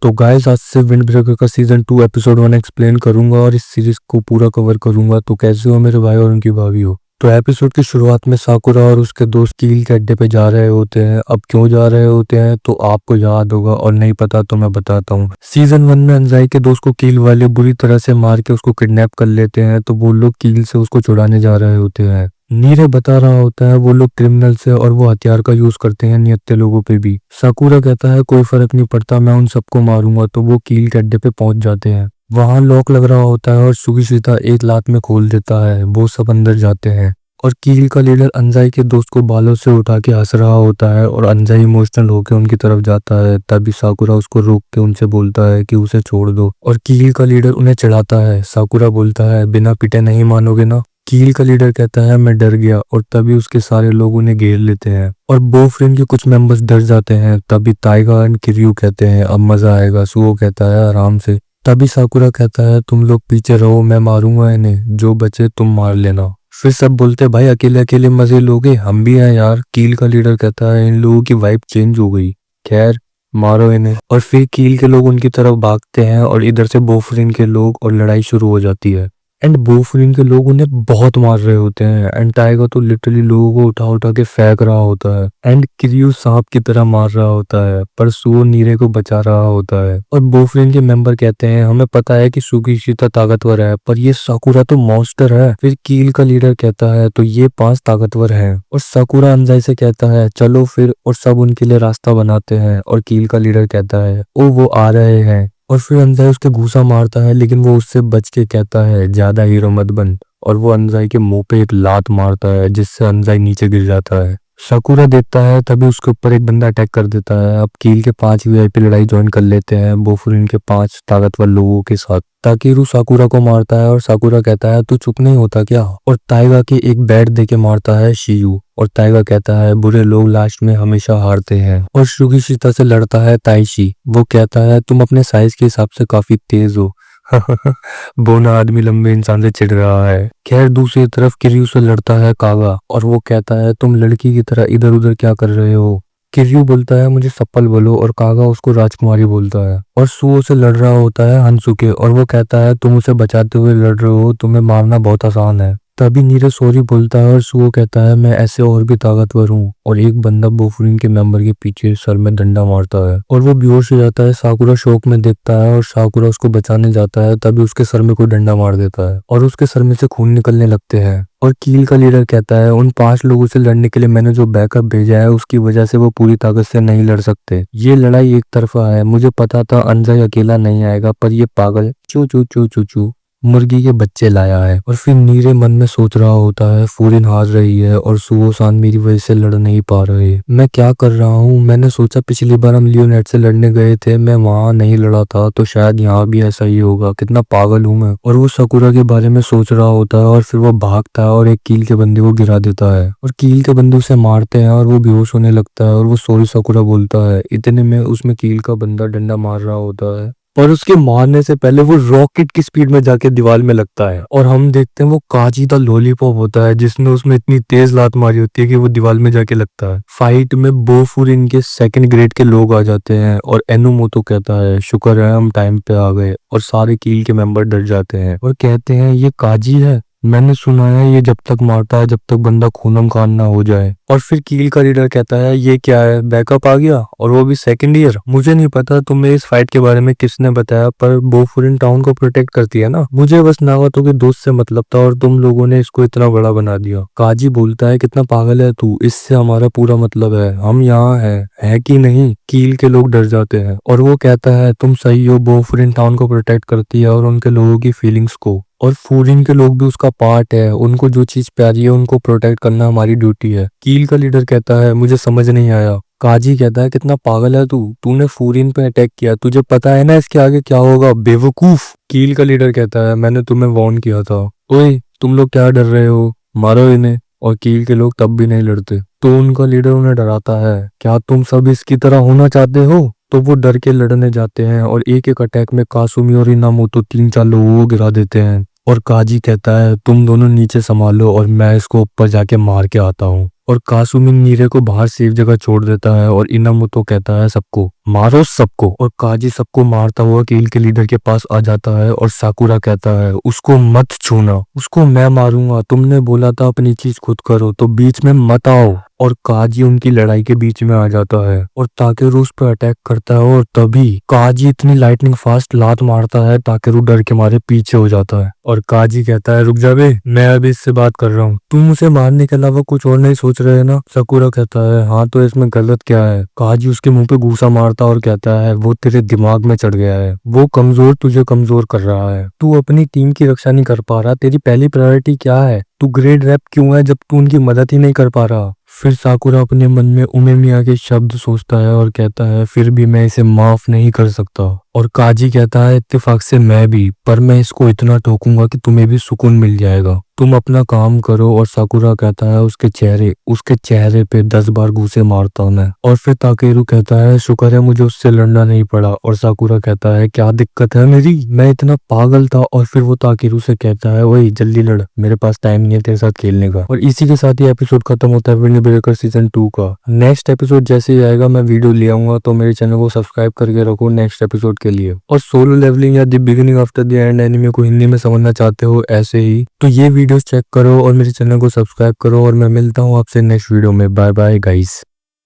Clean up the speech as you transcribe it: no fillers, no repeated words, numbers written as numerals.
तो गाइस आज से विंड ब्रेकर का सीजन 2 एपिसोड 1 एक्सप्लेन करूंगा और इस सीरीज को पूरा कवर करूंगा। तो कैसे हो मेरे भाई और उनकी भाभी हो। तो एपिसोड की शुरुआत में साकुरा और उसके दोस्त कील के अड्डे पे जा रहे होते हैं। अब क्यों जा रहे होते हैं तो आपको याद होगा, और नहीं पता तो मैं बताता हूँ। सीजन 1 में अंजाई के दोस्त को कील वाले बुरी तरह से मार के उसको किडनैप कर लेते हैं, तो वो लोग कील से उसको छुड़ाने जा रहे होते हैं। नीरे बता रहा होता है वो लोग क्रिमिनल्स है और वो हथियार का यूज करते हैं निहत्थे लोगों पे भी। साकुरा कहता है कोई फर्क नहीं पड़ता, मैं उन सबको मारूंगा। तो वो कील के अड्डे पे पहुंच जाते हैं। वहां लॉक लग रहा होता है और सुगिशिता एक लात में खोल देता है। वो सब अंदर जाते हैं और कील का लीडर अंजाई के दोस्त को बालों से उठा के हंस रहा होता है और अंजाई इमोशनल होकर उनकी तरफ जाता है। तभी साकुरा उसको रोक के उनसे बोलता है कि उसे छोड़ दो, और कील का लीडर उन्हें चढ़ाता है। साकुरा बोलता है बिना पिटे नहीं मानोगे ना। कील का लीडर कहता है मैं डर गया, और तभी उसके सारे लोग उन्हें घेर लेते हैं और बोफ्रेन के कुछ मेंबर्स डर जाते हैं। तभी ताइगा एंड किरयू कहते हैं अब मजा आएगा। सुओ कहता है आराम से। तभी साकुरा कहता है तुम लोग पीछे रहो, मैं मारूंगा इन्हें, जो बचे तुम मार लेना। फिर सब बोलते भाई अकेले अकेले मजे लोगे, हम भी हैं यार। कील का लीडर कहता है इन लोगों की वाइब चेंज हो गई, खैर मारो इन्हें। और फिर कील के लोग उनकी तरफ भागते हैं और इधर से बोफ्रेन के लोग, और लड़ाई शुरू हो जाती है। एंड बोफ्रेन के लोग उन्हें बहुत मार रहे होते हैं। एंड टाइगर तो लिटरली लोगों को उठा उठा के फेंक रहा होता है। एंड किरयू सांप की तरह मार रहा होता है, पर सुओ नीरे को बचा रहा होता है। और बोफ्रेन के मेंबर कहते हैं हमें पता है कि सुगिशिता ताकतवर है, पर ये साकुरा तो मॉन्स्टर है। फिर कील का लीडर कहता है तो ये 5 ताकतवर हैं। और साकुरा अंजाई से कहता है चलो फिर, और सब उनके लिए रास्ता बनाते हैं। और कील का लीडर कहता है ओ वो आ रहे हैं। और फिर अंजाई उसके घूसा मारता है, लेकिन वो उससे बच के कहता है ज्यादा हीरो मत बन। और वो अंजाई के मुंह पे एक लात मारता है, जिससे अंजाई नीचे गिर जाता है। साकुरा देखता है तभी उसके ऊपर एक बंदा अटैक कर देता है। अब कील के 5 वीआईपी लड़ाई ज्वाइन कर लेते हैं बोफ्रेन के 5 ताकतवर लोगों के साथ। ताकीरू साकुरा को मारता है और साकुरा कहता है तू चुप नहीं होता क्या। और ताइगा के एक बैट दे के मारता है शियू। और ताइगा कहता है बुरे लोग लास्ट में हमेशा हारते हैं। और सुगिशिता से लड़ता है ताइशी। वो कहता है तुम अपने साइज के हिसाब से काफी तेज हो। बोना आदमी लंबे इंसान से चिढ़ रहा है। खैर दूसरी तरफ किरयू से लड़ता है कागा, और वो कहता है तुम लड़की की तरह इधर उधर क्या कर रहे हो। किरयू बोलता है मुझे सप्पल बोलो, और कागा उसको राजकुमारी बोलता है। और सुओ से लड़ रहा होता है हंसुके, और वो कहता है तुम उसे बचाते हुए लड़ रहे हो, तुम्हें मारना बहुत आसान है। तभी नीरे सॉरी बोलता है और सुओ कहता है मैं ऐसे और भी ताकतवर हूँ। और एक बंदा बोफ्रेन के मेंबर के पीछे सर में डंडा मारता है और वो बेहोश हो जाता है। साकुरा शौक में देखता है और साकुरा उसको बचाने जाता है, तभी उसके सर में कोई डंडा मार देता है और उसके सर में से खून निकलने लगते हैं। और कील का लीडर कहता है उन 5 लोगों से लड़ने के लिए मैंने जो बैकअप भेजा है उसकी वजह से वो पूरी ताकत से नहीं लड़ सकते। ये लड़ाई एक तरफा है, मुझे पता था अंजाई अकेला नहीं आएगा, पर ये पागल चू चू चू चू चू मुर्गी के बच्चे लाया है। और फिर नीरे मन में सोच रहा होता है फूरिन हार रही है और सुओ सान मेरी वजह से लड़ नहीं पा रहे, मैं क्या कर रहा हूँ। मैंने सोचा पिछली बार हम लियोनेट से लड़ने गए थे, मैं वहां नहीं लड़ा था, तो शायद यहाँ भी ऐसा ही होगा, कितना पागल हूँ मैं। और वो साकुरा के बारे में सोच रहा होता है और फिर वो भागता है और एक कील के बंदे को गिरा देता है और कील के बंदे उसे मारते हैं और वो बेहोश होने लगता है और वो सॉरी साकुरा बोलता है। इतने में उसमें कील का बंदा डंडा मार रहा होता है और उसके मारने से पहले वो रॉकेट की स्पीड में जाके दीवार में लगता है और हम देखते हैं वो काजी दा लॉलीपॉप होता है जिसने उसमें इतनी तेज लात मारी होती है कि वो दीवार में जाके लगता है। फाइट में बोफुरिन के 2nd ग्रेड के लोग आ जाते हैं और एनुमोतो कहता है शुक्र है हम टाइम पे आ गए, और सारे कील के मेंबर डर जाते हैं और कहते हैं ये काजी है, मैंने सुना है ये जब तक मारता है जब तक बंदा खूनम खान ना हो जाए। और फिर कील का लीडर कहता है ये क्या है, बैकअप आ गया और वो भी 2nd ईयर। मुझे नहीं पता तुम्हें इस फाइट के बारे में किसने बताया, पर बोफुरिन टाउन को प्रोटेक्ट करती है ना, मुझे बस नागातो के दोस्त से मतलब था और तुम लोगों ने इसको इतना बड़ा बना दिया। काजी बोलता है कितना पागल है तू, इससे हमारा पूरा मतलब है, हम यहाँ है कि नहीं। कील के लोग डर जाते हैं और वो कहता है तुम सही हो, बोफुरिन टाउन को प्रोटेक्ट करती है और उनके लोगों की फीलिंग्स को, और फूरिन के लोग भी उसका पार्ट है, उनको जो चीज प्यारी है उनको प्रोटेक्ट करना हमारी ड्यूटी है। कील का लीडर कहता है मुझे समझ नहीं आया। काजी कहता है कितना पागल है तू, तूने फूरिन पे अटैक किया, तुझे पता है ना इसके आगे क्या होगा बेवकूफ। कील का लीडर कहता है मैंने तुम्हें वार्न किया था। ओए तुम लोग क्या डर रहे हो, मारो इन्हें। और कील के लोग तब भी नहीं लड़ते, तो उनका लीडर उन्हें डराता है क्या तुम सब इसकी तरह होना चाहते हो। तो वो डर के लड़ने जाते हैं और एक एक अटैक में कासुमी और इनामोतो 3-4 लोगों को गिरा देते हैं। और काजी कहता है तुम दोनों नीचे संभालो और मैं इसको ऊपर जाके मार के आता हूँ। और कासुमी नीरे को बाहर सेफ जगह छोड़ देता है और इनामोतो कहता है सबको मारो सबको। और काजी सबको मारता हुआ कील के लीडर के पास आ जाता है और साकुरा कहता है उसको मत छूना, उसको मैं मारूंगा, तुमने बोला था अपनी चीज खुद करो तो बीच में मत आओ। और काजी उनकी लड़ाई के बीच में आ जाता है और ताकेरू उस पर अटैक करता है और तभी काजी इतनी लाइटनिंग फास्ट लात मारता है ताकेरू डर के मारे पीछे हो जाता है। और काजी कहता है रुक जा बे, मैं अभी इससे बात कर रहा हूँ, तुम उसे मारने के अलावा कुछ और नहीं सोच रहे ना। साकुरा कहता है हाँ तो इसमें गलत क्या है। काजी उसके मुंह पे घूसा मारता और कहता है वो तेरे दिमाग में चढ़ गया है, वो कमजोर तुझे कमजोर कर रहा है, तू अपनी टीम की रक्षा नहीं कर पा रहा, तेरी पहली प्रायोरिटी क्या है, तू ग्रेड रैप क्यों है जब तू उनकी मदद ही नहीं कर पा रहा। फिर साकुरा अपने मन में उमेमिया के शब्द सोचता है और कहता है फिर भी मैं इसे माफ नहीं कर सकता। और काजी कहता है इत्तेफाक से मैं भी, पर मैं इसको इतना ठोकूंगा कि तुम्हें भी सुकून मिल जाएगा, तुम अपना काम करो। और साकुरा कहता है उसके चेहरे पे 10 बार घूसे मारता हूं मैं। और फिर ताकेरू कहता है शुक्र है मुझे उससे लड़ना नहीं पड़ा। और साकुरा कहता है क्या दिक्कत है मेरी, मैं इतना पागल था। और फिर वो ताकेरू से कहता है वही जल्दी लड़, मेरे पास टाइम नहीं है तेरे साथ खेलने का। और इसी के साथ ही एपिसोड खत्म होता है विंड ब्रेकर सीजन 2 का। नेक्स्ट एपिसोड जैसे ही आएगा मैं वीडियो ले आऊंगा, तो मेरे चैनल को सब्सक्राइब करके रखो नेक्स्ट एपिसोड के लिए। और सोलो लेवलिंग या the beginning after the end anime को हिंदी में समझना चाहते हो ऐसे ही, तो ये वीडियोस चेक करो और मेरे चैनल को सब्सक्राइब करो। और मैं मिलता हूँ आपसे नेक्स्ट वीडियो में। Bye bye guys.